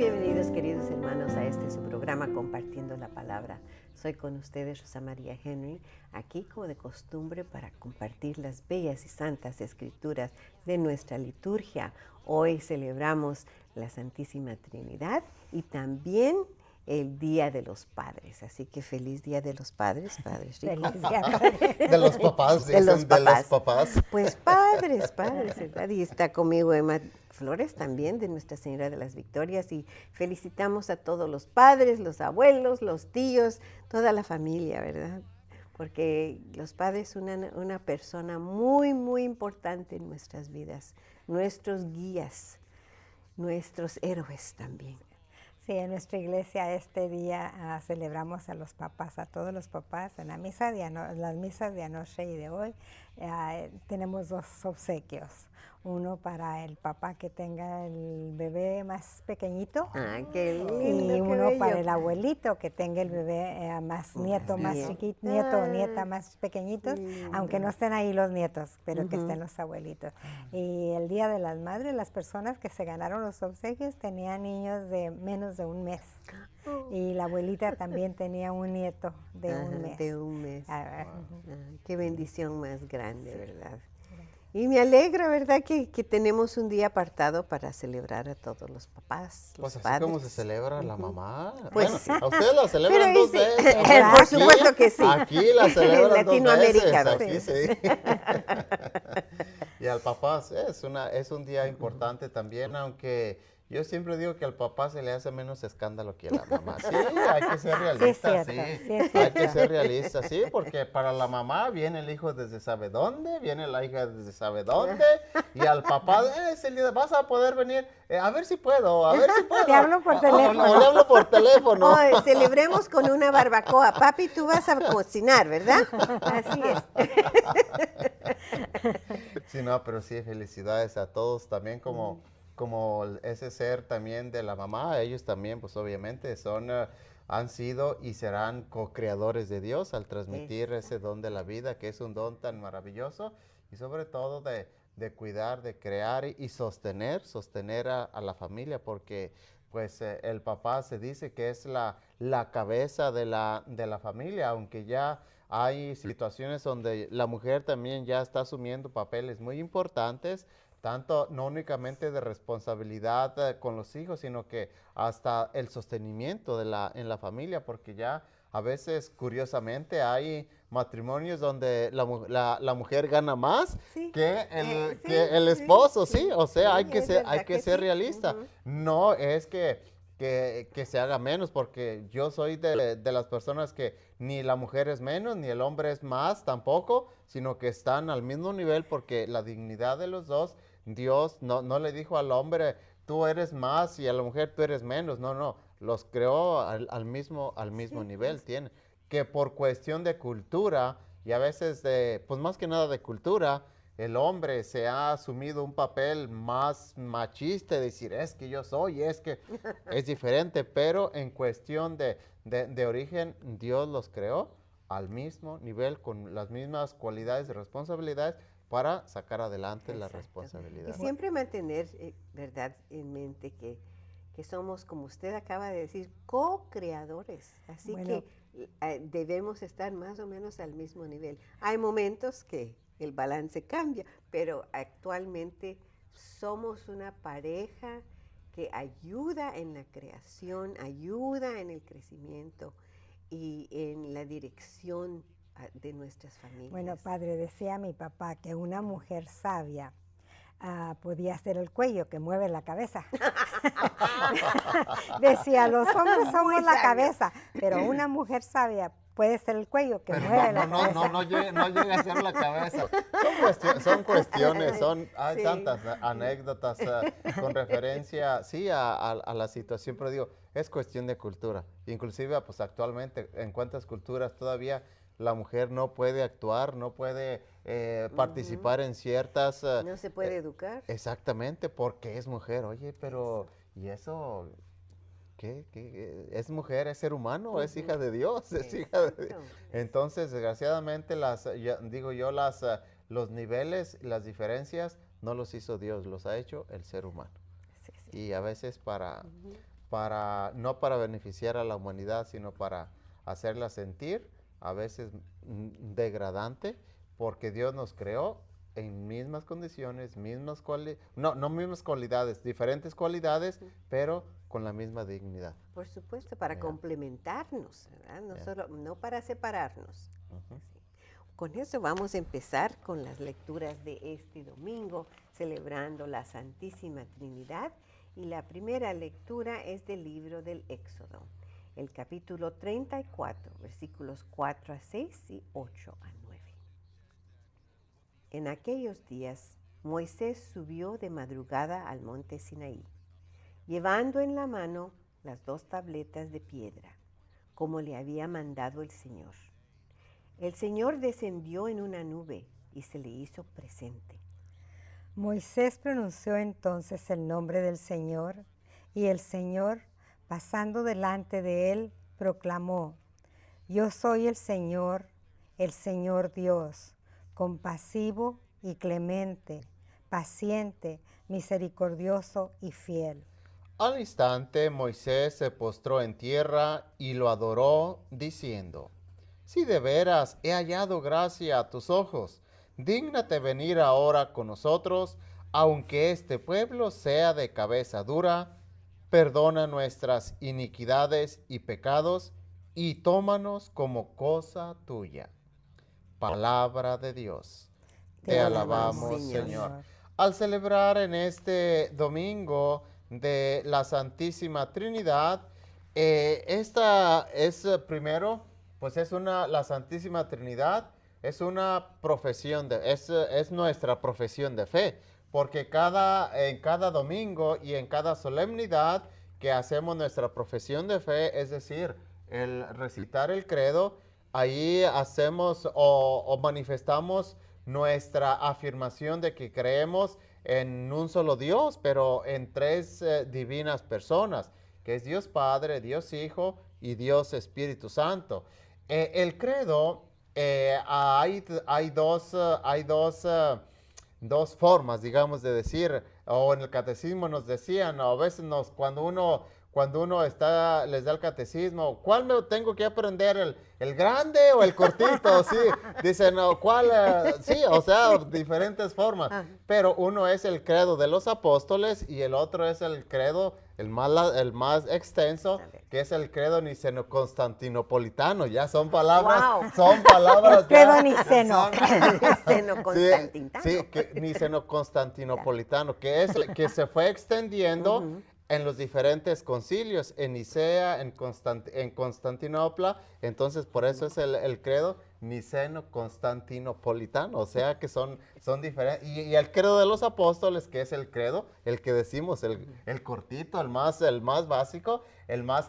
bienvenidos, queridos hermanos, a este su programa Compartiendo la Palabra. Soy con ustedes Rosa María Henry, aquí como de costumbre para compartir las bellas y santas escrituras de nuestra liturgia. Hoy celebramos la Santísima Trinidad y también el Día de los Padres. Así que feliz Día de los Padres, Padres ricos. Feliz día, padre. De los papás, De los dicen, de los papás. papás. Pues padres, ¿verdad? Y está conmigo Emma Flores también, de Nuestra Señora de las Victorias, y felicitamos a todos los padres, los abuelos, los tíos, toda la familia, ¿verdad? Porque los padres son una persona muy, muy importante en nuestras vidas, nuestros guías, nuestros héroes también. Sí, en nuestra iglesia este día celebramos a los papás, a todos los papás. En la misa las misas de anoche y de hoy tenemos dos obsequios. Uno para el papá que tenga el bebé más pequeñito. Ah, qué lindo, Y qué uno bello. para el abuelito que tenga el bebé más nieto, más bien. chiquito, nieto o nieta más pequeñitos, lindo. aunque no estén ahí los nietos, pero que estén los abuelitos. Y el Día de las Madres, las personas que se ganaron los obsequios tenían niños de menos de un mes. Y la abuelita también tenía un nieto de un mes. De un mes. Ah, Qué bendición más grande, ¿verdad? Y me alegra, ¿verdad?, que tenemos un día apartado para celebrar a todos los papás, los Pues así padres. como se celebra la mamá. Pues Bueno, sí. a ustedes la celebran Pero ahí dos sí, veces. O por sea, aquí- supuesto que sí. Aquí la celebran En dos Latinoamérica, veces. dos Aquí sí. Y al papá es un día importante también, aunque yo siempre digo que al papá se le hace menos escándalo que a la mamá. Sí, hay que ser realistas, Sí, sí. es cierto, sí, es Hay que cierto. ser realistas, sí, porque para la mamá viene el hijo desde sabe dónde, viene la hija desde sabe dónde, y al papá, vas a poder venir, a ver si puedo, a ver si puedo. Te hablo por teléfono. O le hablo por teléfono. Hoy celebremos con una barbacoa. Papi, tú vas a cocinar, ¿verdad? Así es. Sí, no, pero sí, felicidades a todos también como ese ser también de la mamá, ellos también pues obviamente han sido y serán co-creadores de Dios al transmitir ese don de la vida, que es un don tan maravilloso y sobre todo de cuidar, de crear y sostener a la familia, porque pues el papá se dice que es la cabeza de la familia, aunque ya hay situaciones donde la mujer también ya está asumiendo papeles muy importantes, tanto no únicamente de responsabilidad con los hijos, sino que hasta el sostenimiento en la familia, porque ya a veces, curiosamente, hay matrimonios donde la mujer gana más Sí, que sí, el sí, esposo, sí. ¿sí? O sea, Sí, es verdad hay que que ser sí. realista. Ujú. No es que se haga menos, porque yo soy de las personas que ni la mujer es menos, ni el hombre es más tampoco, sino que están al mismo nivel, porque la dignidad de los dos, Dios no le dijo al hombre, tú eres más, y a la mujer tú eres menos. No, los creó al mismo nivel. Tiene que por cuestión de cultura, y a veces pues más que nada de cultura, el hombre se ha asumido un papel más machista, de decir, es que yo soy, es que es diferente, pero en cuestión de origen, Dios los creó al mismo nivel, con las mismas cualidades y responsabilidades para sacar adelante la Exacto. responsabilidad. Y siempre mantener, ¿verdad?, en mente que somos, como usted acaba de decir, co-creadores. Así Bueno. que debemos estar más o menos al mismo nivel. Hay momentos que el balance cambia, pero actualmente somos una pareja que ayuda en la creación, ayuda en el crecimiento y en la dirección de nuestras familias. Bueno, padre, decía mi papá que una mujer sabia podía ser el cuello que mueve la cabeza. Decía, los hombres somos Muy la sabio. cabeza, pero una mujer sabia puede ser el cuello que Pero mueve la cabeza. no llega a ser la cabeza. Son cuestiones, hay Sí. tantas anécdotas con referencia, sí, a la situación, pero digo, es cuestión de cultura. Inclusive, pues actualmente, en cuántas culturas todavía la mujer no puede actuar, no puede participar en ciertas... No se puede educar. Exactamente, porque es mujer. Oye, pero, ¿y eso? ¿Qué? ¿Es mujer, es ser humano, es hija de Dios? Es hija de Dios. Exacto. Entonces, desgraciadamente, los niveles, las diferencias, no los hizo Dios, los ha hecho el ser humano. Sí, sí. Y a veces no para beneficiar a la humanidad, sino para hacerla sentir a veces degradante, porque Dios nos creó en mismas condiciones, no mismas cualidades, diferentes cualidades, pero con la misma dignidad. Por supuesto, para complementarnos, ¿verdad? No para separarnos. Ujú. Sí. Con eso vamos a empezar con las lecturas de este domingo, celebrando la Santísima Trinidad. Y la primera lectura es del libro del Éxodo, el capítulo 34, versículos 4 a 6 y 8 a 9. En aquellos días, Moisés subió de madrugada al monte Sinaí, llevando en la mano las 2 tabletas de piedra, como le había mandado el Señor. El Señor descendió en una nube y se le hizo presente. Moisés pronunció entonces el nombre del Señor, y el Señor, pasando delante de él, proclamó: Yo soy el Señor Dios, compasivo y clemente, paciente, misericordioso y fiel. Al instante Moisés se postró en tierra y lo adoró, diciendo: Si de veras he hallado gracia a tus ojos, dígnate venir ahora con nosotros, aunque este pueblo sea de cabeza dura, perdona nuestras iniquidades y pecados, y tómanos como cosa tuya. Palabra de Dios. Te alabamos, Señor. Al celebrar en este domingo de la Santísima Trinidad, esta es primero, pues la Santísima Trinidad es una profesión, es nuestra profesión de fe, porque en cada domingo y en cada solemnidad que hacemos nuestra profesión de fe, es decir, el recitar el credo, ahí hacemos o manifestamos nuestra afirmación de que creemos en un solo Dios, pero en 3 divinas personas, que es Dios Padre, Dios Hijo y Dios Espíritu Santo. El credo, hay dos formas, digamos, de decir, o en el catecismo nos decían, o a veces cuando uno les da el catecismo, ¿cuál me tengo que aprender? ¿El grande o el cortito? Sí, dicen, ¿cuál? Sí, o sea, diferentes formas. Pero uno es el credo de los apóstoles y el otro es el credo, el más extenso, que es el credo niceno-constantinopolitano. Ya son palabras, Wow. son palabras. Credo niceno. Niceno-constantintano. Sí, niceno-constantinopolitano, que se fue extendiendo en los diferentes concilios, en Nicea, en Constantinopla. Entonces, por eso es el credo niceno-constantinopolitano, o sea que son diferentes. Y el credo de los apóstoles, que es el credo, el que decimos, el cortito, el más básico, el más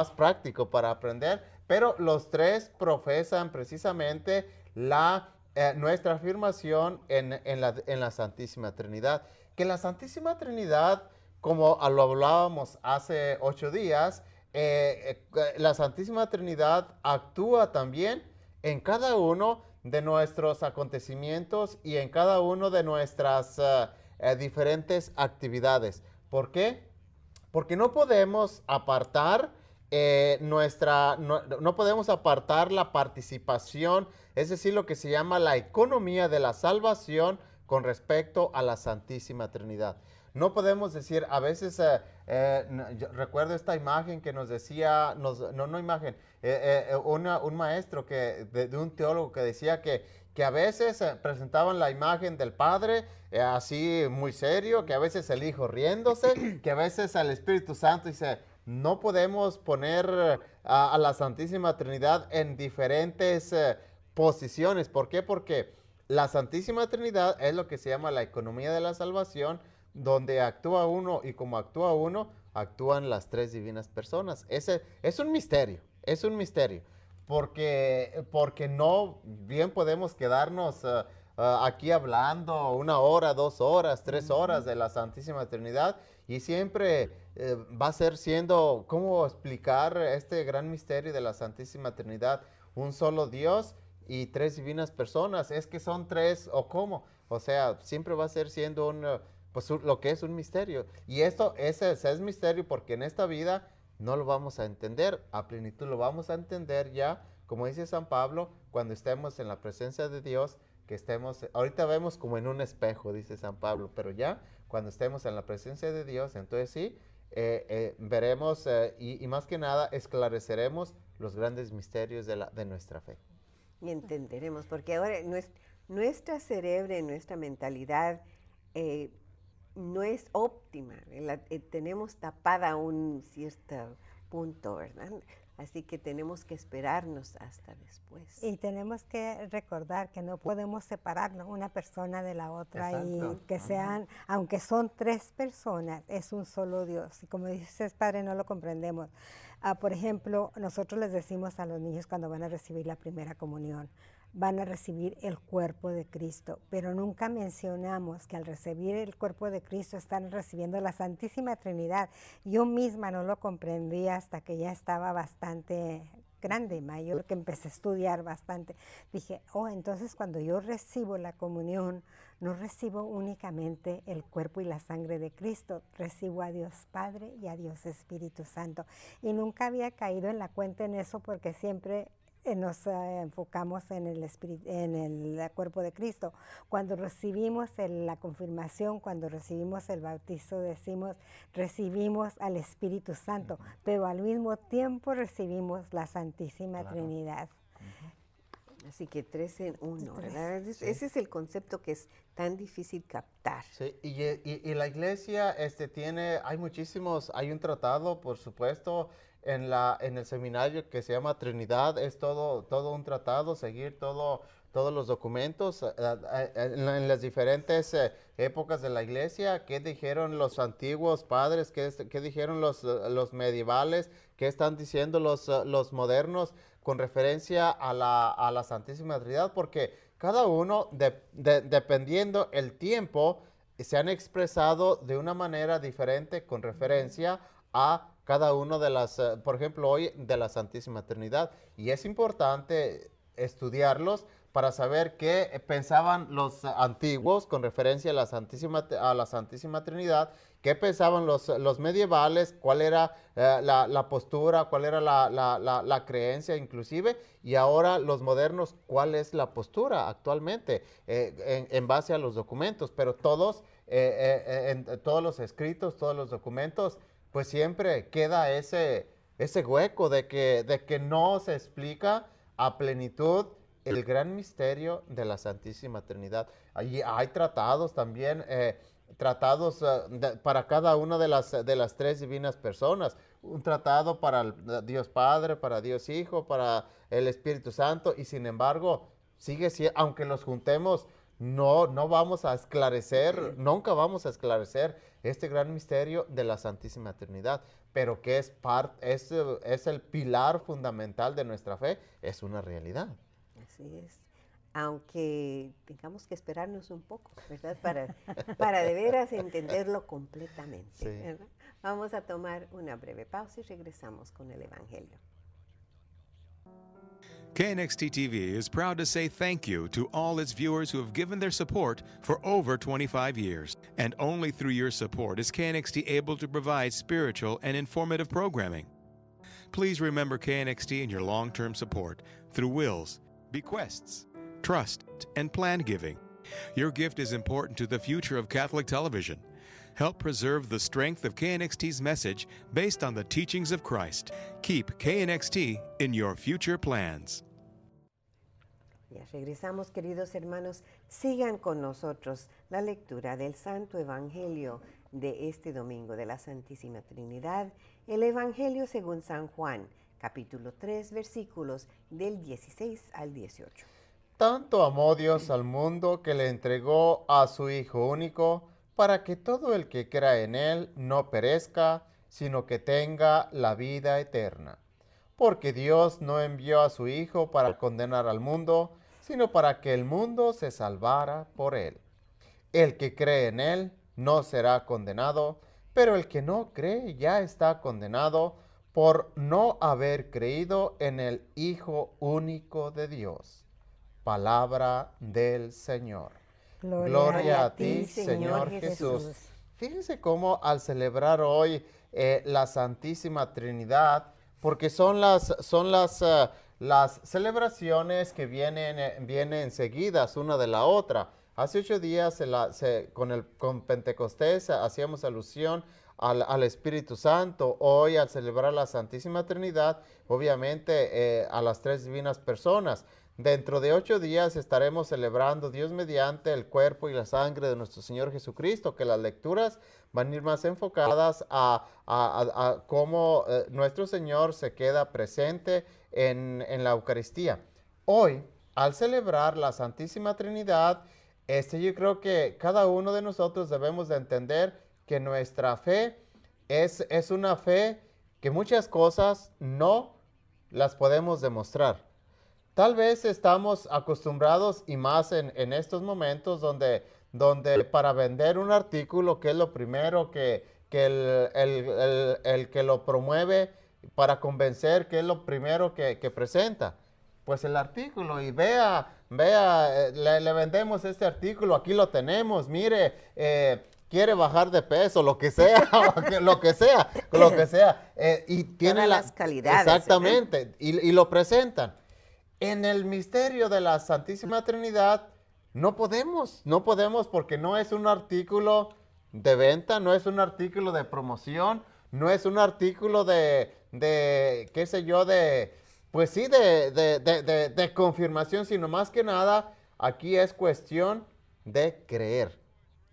práctico para aprender, pero los 3 profesan precisamente nuestra afirmación en la Santísima Trinidad. Que la Santísima Trinidad, como lo hablábamos hace 8 días, la Santísima Trinidad actúa también en cada uno de nuestros acontecimientos y en cada uno de nuestras diferentes actividades. ¿Por qué? Porque no podemos apartar no podemos apartar la participación, es decir, lo que se llama la economía de la salvación con respecto a la Santísima Trinidad. No podemos decir, a veces, yo recuerdo esta imagen que nos decía, un maestro de un teólogo que decía que a veces presentaban la imagen del Padre así muy serio, que a veces el Hijo riéndose, que a veces al Espíritu Santo, dice, no podemos poner a la Santísima Trinidad en diferentes posiciones. ¿Por qué? Porque la Santísima Trinidad es lo que se llama la economía de la salvación, donde actúa uno y como actúa uno, actúan las 3 divinas personas. Ese es un misterio, porque no bien podemos quedarnos aquí hablando 1 hora, 2 horas, 3 horas de la Santísima Trinidad, y siempre va a ser siendo, ¿cómo explicar este gran misterio de la Santísima Trinidad? Un solo Dios y 3 divinas personas, es que son 3, o cómo, o sea, siempre va a ser siendo pues lo que es un misterio. Y esto es misterio porque en esta vida no lo vamos a entender a plenitud, lo vamos a entender ya, como dice San Pablo, cuando estemos en la presencia de Dios, que estemos, ahorita vemos como en un espejo, dice San Pablo, pero ya cuando estemos en la presencia de Dios, entonces sí, veremos y más que nada esclareceremos los grandes misterios de nuestra fe. Y entenderemos, porque ahora nuestra cerebro, nuestra mentalidad no es óptima, tenemos tapada un cierto punto, ¿verdad? Así que tenemos que esperarnos hasta después. Y tenemos que recordar que no podemos separar una persona de la otra. Exacto. Y que sean, aunque son tres personas, es un solo Dios. Y como dices, Padre, no lo comprendemos. Por ejemplo, nosotros les decimos a los niños cuando van a recibir la primera comunión, van a recibir el cuerpo de Cristo, pero nunca mencionamos que al recibir el cuerpo de Cristo están recibiendo la Santísima Trinidad. Yo misma no lo comprendí hasta que ya estaba bastante grande, mayor, que empecé a estudiar bastante. Dije, entonces cuando yo recibo la comunión, no recibo únicamente el cuerpo y la sangre de Cristo, recibo a Dios Padre y a Dios Espíritu Santo. Y nunca había caído en la cuenta en eso porque siempre nos enfocamos en el cuerpo de Cristo. Cuando recibimos la confirmación, cuando recibimos el bautizo, decimos, recibimos al Espíritu Santo, pero al mismo tiempo recibimos la Santísima Trinidad. Así que 3 en 1, ¿verdad? Sí. Ese es el concepto que es tan difícil captar. Sí, y la iglesia hay un tratado, por supuesto, en el seminario que se llama Trinidad, es todo un tratado, seguir todos los documentos en las diferentes épocas de la iglesia, qué dijeron los antiguos padres, qué dijeron los medievales, qué están diciendo los modernos con referencia a la Santísima Trinidad, porque cada uno, dependiendo el tiempo, se han expresado de una manera diferente con referencia a cada uno por ejemplo, hoy de la Santísima Trinidad. Y es importante estudiarlos para saber qué pensaban los antiguos con referencia a la Santísima Trinidad, qué pensaban los medievales, cuál era la postura, cuál era la creencia inclusive, y ahora los modernos, cuál es la postura actualmente en base a los documentos. Pero todos, en todos los escritos, todos los documentos, pues siempre queda ese hueco de que no se explica a plenitud el gran misterio de la Santísima Trinidad. Hay tratados también, para cada una de las tres divinas personas. Un tratado para Dios Padre, para Dios Hijo, para el Espíritu Santo, y sin embargo, aunque los juntemos, no vamos a esclarecer, nunca vamos a esclarecer este gran misterio de la Santísima Trinidad, pero que es el pilar fundamental de nuestra fe, es una realidad. Así es, aunque tengamos que esperarnos un poco, ¿verdad? Para de veras entenderlo completamente, Sí. ¿verdad? Vamos a tomar una breve pausa y regresamos con el Evangelio. KNXT TV is proud to say thank you to all its viewers who have given their support for over 25 years. And only through your support is KNXT able to provide spiritual and informative programming. Please remember KNXT in your long-term support through wills, bequests, trust, and planned giving. Your gift is important to the future of Catholic television. Help preserve the strength of KNXT's message based on the teachings of Christ. Keep KNXT in your future plans. Ya regresamos, queridos hermanos. Sigan con nosotros la lectura del Santo Evangelio de este domingo de la Santísima Trinidad, el Evangelio según San Juan, capítulo 3, versículos del 16 al 18. Tanto amó Dios al mundo que le entregó a su Hijo único, para que todo el que crea en Él no perezca, sino que tenga la vida eterna. Porque Dios no envió a su Hijo para condenar al mundo, sino para que el mundo se salvara por Él. El que cree en Él no será condenado, pero el que no cree ya está condenado por no haber creído en el Hijo único de Dios. Palabra del Señor. Gloria a ti, Señor Jesús. Fíjense cómo al celebrar hoy la Santísima Trinidad, porque son las celebraciones que vienen seguidas una de la otra. Hace 8 días con Pentecostés hacíamos alusión al Espíritu Santo. Hoy, al celebrar la Santísima Trinidad, obviamente a las 3 divinas personas. Dentro de 8 días estaremos celebrando, Dios mediante, el cuerpo y la sangre de nuestro Señor Jesucristo, que las lecturas van a ir más enfocadas a cómo nuestro Señor se queda presente en la Eucaristía. Hoy, al celebrar la Santísima Trinidad, yo creo que cada uno de nosotros debemos de entender que nuestra fe es una fe que muchas cosas no las podemos demostrar. Tal vez estamos acostumbrados, y más en estos momentos, donde para vender un artículo, que es lo primero que el que lo promueve, para convencer, que es lo primero que presenta, pues el artículo, y vea, le vendemos este artículo, aquí lo tenemos, mire, quiere bajar de peso, lo que sea, lo que sea, y tiene las calidades. Exactamente, y lo presentan. En el misterio de la Santísima Trinidad no podemos porque no es un artículo de venta, no es un artículo de promoción, no es un artículo de qué sé yo, pues sí, de confirmación, sino más que nada, aquí es cuestión de creer.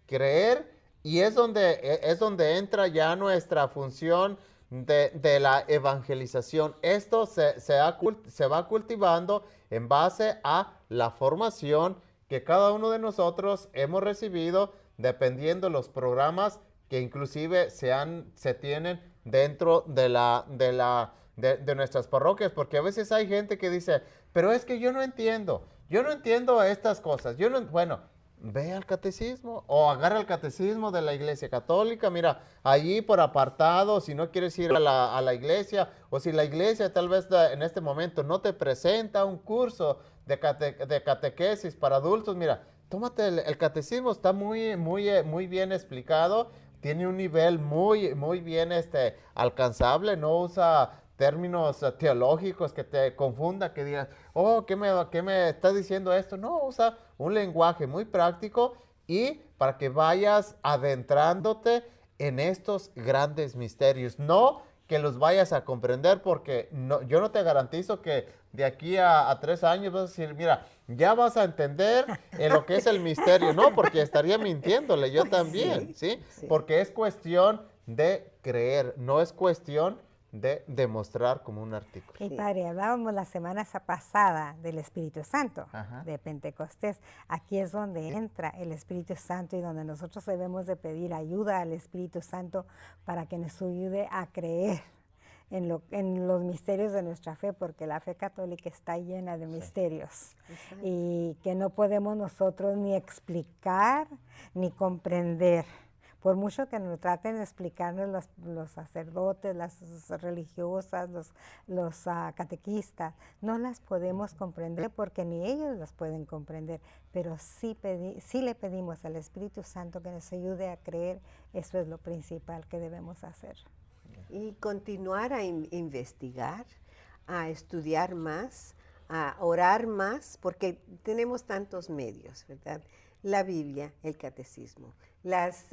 Creer, y es donde entra ya nuestra función de la evangelización. Esto se va cultivando en base a la formación que cada uno de nosotros hemos recibido, dependiendo los programas que inclusive se tienen dentro de nuestras parroquias, porque a veces hay gente que dice, pero es que yo no entiendo estas cosas, bueno, ve al catecismo o agarra el catecismo de la Iglesia Católica. Mira, allí por apartado, si no quieres ir a la iglesia, o si la iglesia tal vez en este momento no te presenta un curso de catequesis para adultos, mira, tómate el catecismo, está muy bien explicado, tiene un nivel muy bien alcanzable, no usa términos teológicos que te confunda, que digas, oh, ¿qué me está diciendo esto? No, usa un lenguaje muy práctico, y para que vayas adentrándote en estos grandes misterios. No que los vayas a comprender, porque yo no te garantizo que de aquí a 3 años vas a decir, mira, ya vas a entender lo que es el misterio. No, porque estaría mintiéndole yo también, ¿sí? Porque es cuestión de creer, no es cuestión de demostrar como un artículo. Y padre, hablábamos la semana pasada del Espíritu Santo, de Pentecostés. Aquí es donde entra el Espíritu Santo, y donde nosotros debemos de pedir ayuda al Espíritu Santo para que nos ayude a creer en los misterios de nuestra fe, porque la fe católica está llena de misterios, y que no podemos nosotros ni explicar ni comprender. Por mucho que nos traten de explicarnos los sacerdotes, las religiosas, los catequistas, no las podemos comprender, porque ni ellos las pueden comprender, pero sí le pedimos al Espíritu Santo que nos ayude a creer. Eso es lo principal que debemos hacer. Y continuar a investigar, a estudiar más, a orar más, porque tenemos tantos medios, ¿verdad? La Biblia, el catecismo, los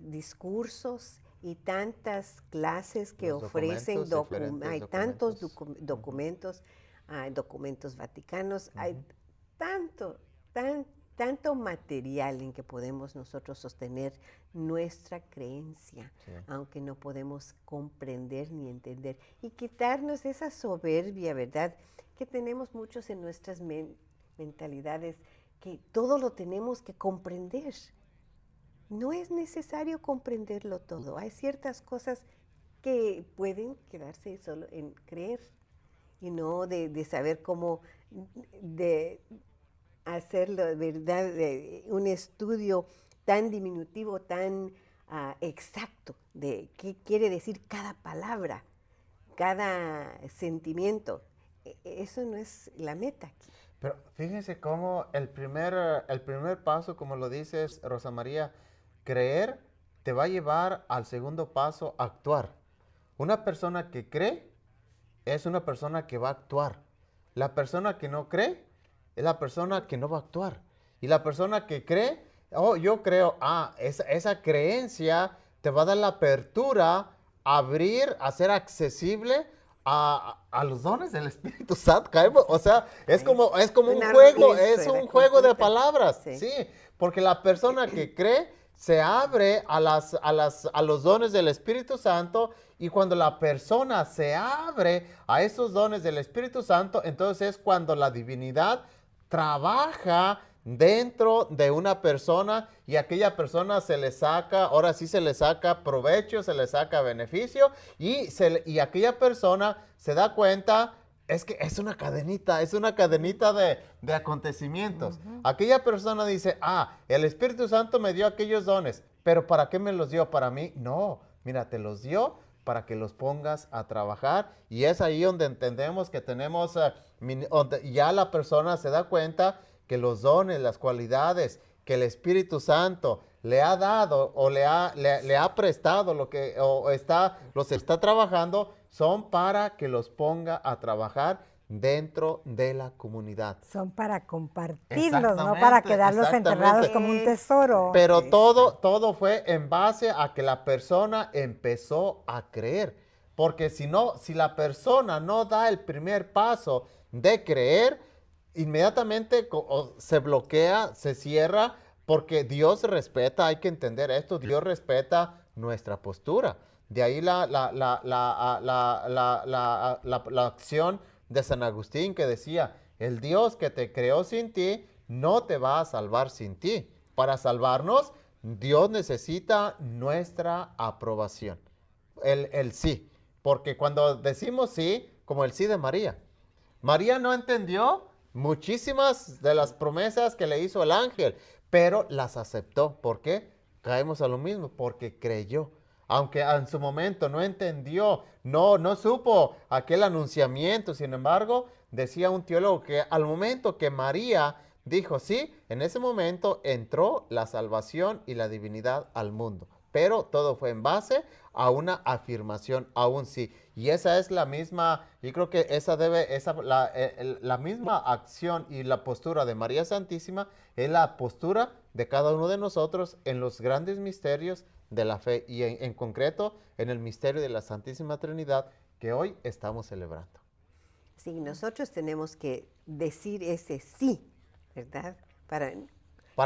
discursos y tantas clases que ofrecen, hay tantos documentos, documentos vaticanos, hay tanto material en que podemos nosotros sostener nuestra creencia, aunque no podemos comprender ni entender, y quitarnos esa soberbia, ¿verdad?, que tenemos muchos en nuestras mentalidades, que todo lo tenemos que comprender. No es necesario comprenderlo todo. Hay ciertas cosas que pueden quedarse solo en creer, y no de saber cómo de hacerlo, ¿verdad?, de un estudio tan diminutivo, tan exacto, de qué quiere decir cada palabra, cada sentimiento. Eso no es la meta aquí. Pero fíjense cómo el primer paso, como lo dices, Rosa María, creer te va a llevar al segundo paso, actuar. Una persona que cree es una persona que va a actuar. La persona que no cree es la persona que no va a actuar. Y la persona que cree, oh, yo creo, esa creencia te va a dar la apertura, abrir, a ser accesible a los dones del Espíritu Santo. O sea, es como un Una juego, mezcla es un juego de completa. palabras. Sí. Sí, porque la persona que cree se abre a los dones del Espíritu Santo, y cuando la persona se abre a esos dones del Espíritu Santo, entonces es cuando la divinidad trabaja dentro de una persona, y a aquella persona se le saca, ahora sí se le saca provecho, se le saca beneficio, y aquella persona se da cuenta. Es que es una cadenita de acontecimientos. Aquella persona dice, el Espíritu Santo me dio aquellos dones, pero ¿para qué me los dio? ¿Para mí? No, mira, te los dio para que los pongas a trabajar, y es ahí donde entendemos que tenemos, donde ya la persona se da cuenta que los dones, las cualidades que el Espíritu Santo le ha dado o le ha prestado, los está trabajando, son para que los ponga a trabajar dentro de la comunidad. Son para compartirlos, no para quedarlos enterrados como un tesoro. Pero todo fue en base a que la persona empezó a creer. Porque si la persona no da el primer paso de creer, inmediatamente se bloquea, se cierra, porque Dios respeta, hay que entender esto, Dios respeta nuestra postura. De ahí la acción de San Agustín, que decía, el Dios que te creó sin ti, no te va a salvar sin ti. Para salvarnos, Dios necesita nuestra aprobación, el sí. Porque cuando decimos sí, como el sí de María, María no entendió muchísimas de las promesas que le hizo el ángel, pero las aceptó. ¿Por qué? Caemos a lo mismo, porque creyó. Aunque en su momento no entendió, no supo aquel anunciamiento. Sin embargo, decía un teólogo que al momento que María dijo sí, en ese momento entró la salvación y la divinidad al mundo. Pero todo fue en base a una afirmación, a un sí. Y esa es la misma, yo creo que la misma acción y la postura de María Santísima es la postura de cada uno de nosotros en los grandes misterios de la fe, y en concreto en el misterio de la Santísima Trinidad que hoy estamos celebrando. Sí, nosotros tenemos que decir ese sí, ¿verdad? Para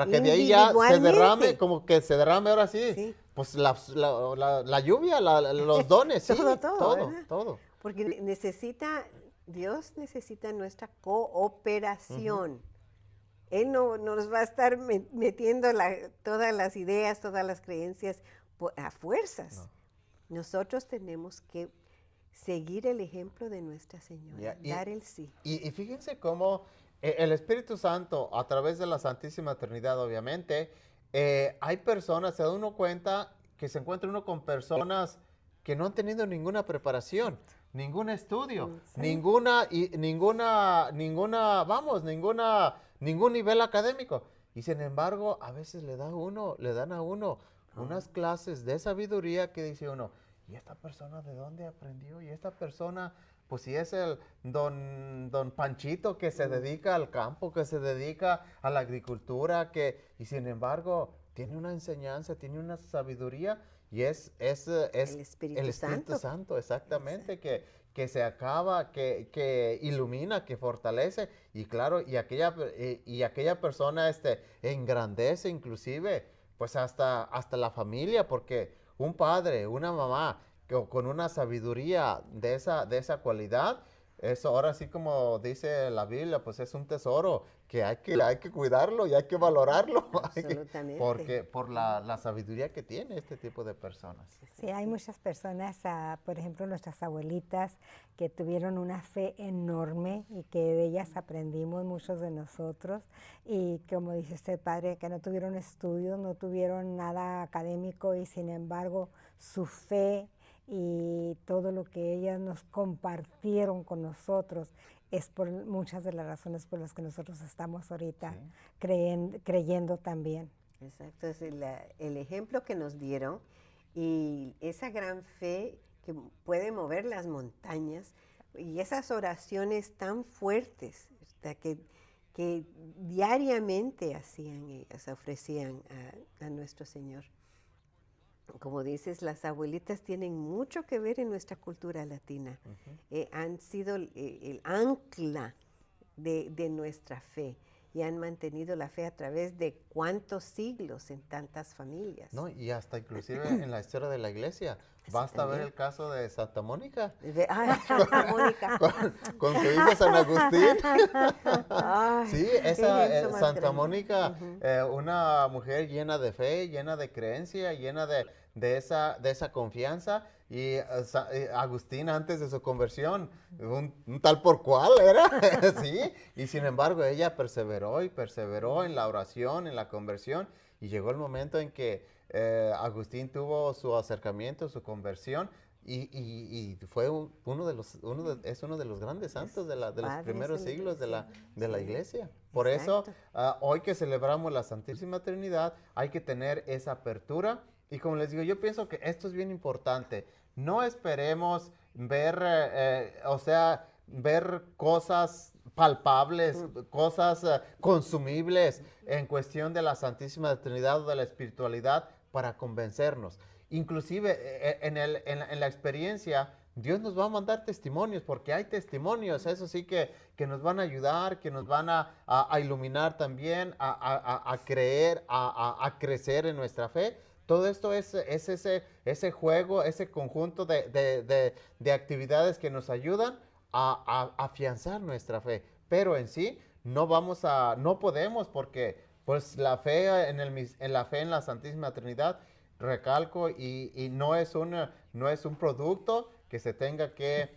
que de ahí ya se derrame, individualmente. como que se derrame ahora sí, Sí. pues la lluvia, los dones, sí, Todo, ¿verdad? todo. Porque Dios necesita nuestra cooperación. Él no nos va a estar metiendo todas las ideas, todas las creencias a fuerzas. No. Nosotros tenemos que seguir el ejemplo de Nuestra Señora, dar el sí. Y fíjense cómo el Espíritu Santo, a través de la Santísima Trinidad, obviamente, hay personas, se da uno cuenta que se encuentra uno con personas que no han tenido ninguna preparación, ningún estudio, ningún nivel académico. Y sin embargo, a veces le dan a uno unas clases de sabiduría que dice uno, ¿y esta persona de dónde aprendió? ¿Y esta persona, pues si es el don Panchito que se dedica al campo, que se dedica a la agricultura, y sin embargo tiene una enseñanza, tiene una sabiduría, y es el Espíritu Santo, exactamente, que se acaba, que ilumina, que fortalece, y claro, y aquella persona engrandece inclusive, pues hasta la familia, porque un padre, una mamá, con una sabiduría de esa cualidad, eso ahora sí, como dice la Biblia, pues es un tesoro que hay que cuidarlo y hay que valorarlo. Absolutamente. Por la sabiduría que tiene este tipo de personas. Sí, hay muchas personas, por ejemplo, nuestras abuelitas, que tuvieron una fe enorme y que de ellas aprendimos muchos de nosotros. Y como dice usted, padre, que no tuvieron estudios, no tuvieron nada académico, y sin embargo su fe y todo lo que ellas nos compartieron con nosotros es por muchas de las razones por las que nosotros estamos ahorita creyendo también. Exacto, es el ejemplo que nos dieron y esa gran fe que puede mover las montañas y esas oraciones tan fuertes, ¿verdad? Que diariamente hacían ellas, ofrecían a nuestro Señor. Como dices, las abuelitas tienen mucho que ver en nuestra cultura latina. Han sido el ancla de nuestra fe y han mantenido la fe a través de cuántos siglos en tantas familias. No, y hasta inclusive en la historia de la iglesia. Basta ver el caso de Santa Mónica. Santa Mónica. Con su hijo San Agustín. Ay, Sí, qué esa ejemplo más Santa grande. Mónica, una mujer llena de fe, llena de creencia, llena de esa confianza. Y Agustín, antes de su conversión, un tal por cual era, sí. Y sin embargo, ella perseveró y perseveró en la oración, en la conversión. Y llegó el momento en que Agustín tuvo su acercamiento, su conversión. Y fue es uno de los grandes santos de los Padres primeros de la siglos de la iglesia. iglesia. Por eso, Exacto. hoy que celebramos la Santísima Trinidad, hay que tener esa apertura. Y como les digo, yo pienso que esto es bien importante. No esperemos ver, ver cosas palpables, cosas consumibles en cuestión de la Santísima Trinidad o de la espiritualidad para convencernos. Inclusive en la experiencia, Dios nos va a mandar testimonios, porque hay testimonios, eso sí que nos van a ayudar, que nos van a iluminar también, a creer, a crecer en nuestra fe. Todo esto es ese juego, ese conjunto de actividades que nos ayudan a afianzar nuestra fe. Pero en sí no podemos, porque pues la fe en la Santísima Trinidad, recalco, y no es un producto que se tenga que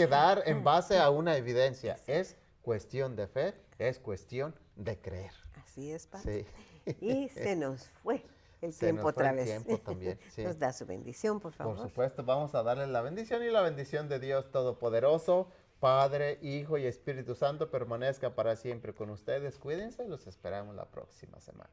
dar en base a una evidencia. Es cuestión de fe, es cuestión de creer. Así es, Padre. Sí. Y se nos fue el Se tiempo nos fue otra el vez. tiempo también, sí. Nos da su bendición, por favor. Por supuesto, vamos a darle la bendición, y la bendición de Dios Todopoderoso, Padre, Hijo y Espíritu Santo, permanezca para siempre con ustedes. Cuídense y los esperamos la próxima semana.